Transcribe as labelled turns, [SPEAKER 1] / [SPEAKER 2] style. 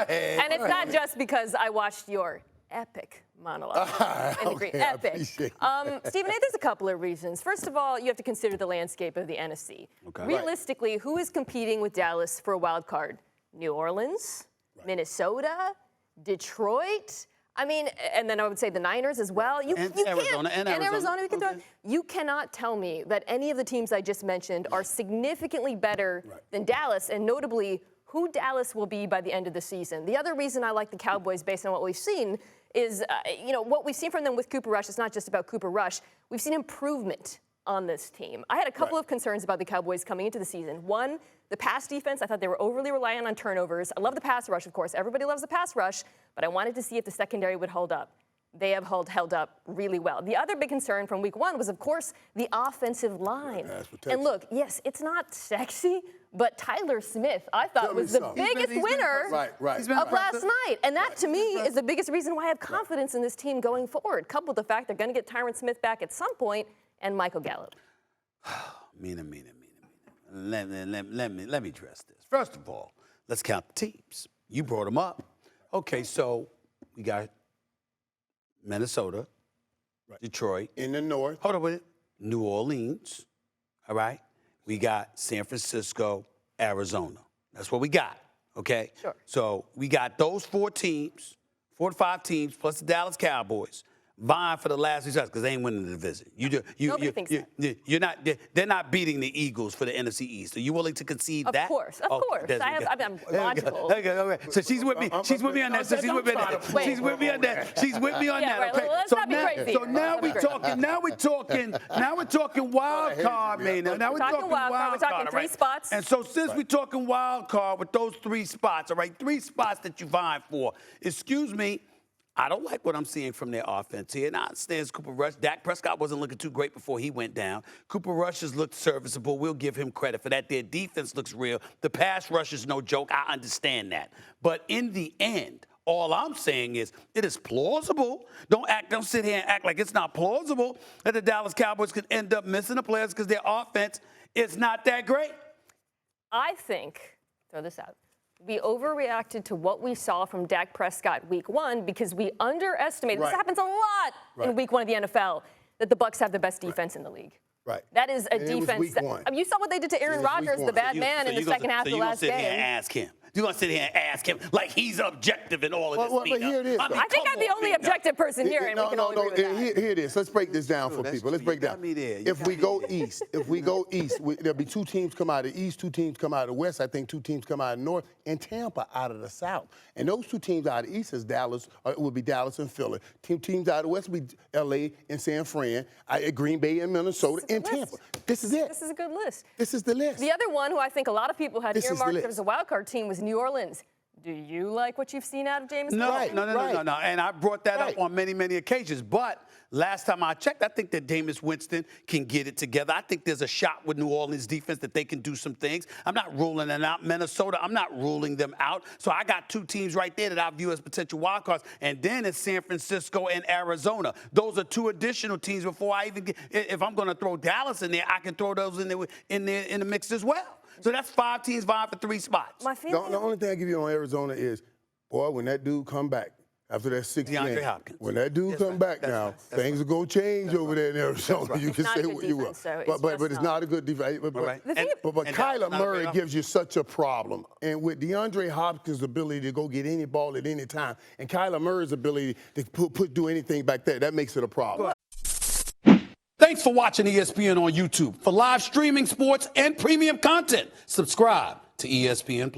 [SPEAKER 1] ahead.
[SPEAKER 2] And it's not just because I watched your epic monologue. Epic. Stephen A., there's a couple of reasons. First of all, you have to consider the landscape of the NFC. Okay. Realistically, who is competing with Dallas for a wild card? New Orleans, Minnesota, Detroit. I mean, and then I would say the Niners as well. Arizona. You cannot tell me that any of the teams I just mentioned are significantly better than Dallas, and notably who Dallas will be by the end of the season. The other reason I like the Cowboys based on what we've seen is, what we've seen from them with Cooper Rush. It's not just about Cooper Rush. We've seen improvement on this team. I had a couple of concerns about the Cowboys coming into the season. One, the pass defense. I thought they were overly reliant on turnovers. I love the pass rush, of course. Everybody loves the pass rush, but I wanted to see if the secondary would hold up. They have held up really well. The other big concern from week one was, of course, the offensive line. And look, yes, it's not sexy, but Tyler Smith, I thought, was the biggest winner of last night. And that, to me, is the biggest reason why I have confidence in this team going forward, coupled with the fact they're going to get Tyron Smith back at some point and Michael Gallup.
[SPEAKER 1] Mina. Let me address this. First of all, let's count the teams. You brought them up. Okay, so we got Minnesota, Detroit.
[SPEAKER 3] In the north.
[SPEAKER 1] Hold on with it. New Orleans, all right? We got San Francisco, Arizona. That's what we got, okay?
[SPEAKER 2] Sure.
[SPEAKER 1] So we got those 4 teams, 4 to 5 teams, plus the Dallas Cowboys, vying for the last results because they ain't winning the division.
[SPEAKER 2] Nobody thinks that.
[SPEAKER 1] You're not. They're not beating the Eagles for the NFC East. Are you willing to concede that?
[SPEAKER 2] Of course. I'm logical.
[SPEAKER 1] Okay. So she's with me. She's with me on that. She's with me on that. She's with me on that. She's with me on that. Okay.
[SPEAKER 2] Let's not be crazy.
[SPEAKER 1] So now we're talking. Now we're talking wild card, man. Now we're talking wild card.
[SPEAKER 2] We're talking 3 spots.
[SPEAKER 1] And so since we're talking wild card with those 3 spots, all right, 3 spots that you vying for. Excuse me. I don't like what I'm seeing from their offense here. And I understand Cooper Rush. Dak Prescott wasn't looking too great before he went down. Cooper Rush has looked serviceable. We'll give him credit for that. Their defense looks real. The pass rush is no joke. I understand that. But in the end, all I'm saying is it is plausible. Don't sit here and act like it's not plausible that the Dallas Cowboys could end up missing the players because their offense is not that great.
[SPEAKER 2] I think, throw this out, we overreacted to what we saw from Dak Prescott week 1 because we underestimated, this happens a lot in week 1 of the NFL, that the Bucs have the best defense in the league. That is a defense. You saw what they did to Aaron Rodgers, the bad man, in the second half of the last game.
[SPEAKER 1] So you're going to sit here and ask him. You're going to sit here and ask him like he's objective in all of this.
[SPEAKER 3] But here it is.
[SPEAKER 2] I think I'm the only objective person here, and we can all agree with that.
[SPEAKER 3] Here it is. Let's break this down for people. Let's break down. If we go east, there'll be 2 teams come out of the east, 2 teams come out of the west. I think 2 teams come out of the north, and Tampa out of the south. And those 2 teams out of the east is Dallas. It would be Dallas and Philly. Teams out of the west would be L.A. and San Fran, Green Bay and Minnesota, and Tampa. This is it.
[SPEAKER 2] This is a good list.
[SPEAKER 3] This is the list.
[SPEAKER 2] The other one who I think a lot of people had earmarked as a wild card team was New Orleans. Do you like what you've seen out of Jameis?
[SPEAKER 1] No. And I brought that up on many occasions. But last time I checked, I think that Jameis Winston can get it together. I think there's a shot with New Orleans defense that they can do some things. I'm not ruling them out. Minnesota, I'm not ruling them out. So I got 2 teams right there that I view as potential wild cards. And then it's San Francisco and Arizona. Those are 2 additional teams before I even get, if I'm going to throw Dallas in there, I can throw those in the mix as well. So that's 5 teams vying for 3 spots.
[SPEAKER 3] The only thing I give you on Arizona is, boy, when that dude come back after that 6th game, when that dude come back now, things are going to change over there in Arizona. You can say what you will. But it's not a good defense. But Kyler Murray gives you such a problem. And with DeAndre Hopkins' ability to go get any ball at any time, and Kyler Murray's ability to do anything back there, that makes it a problem.
[SPEAKER 1] Thanks for watching ESPN on YouTube. For live streaming, sports, and premium content, subscribe to ESPN+.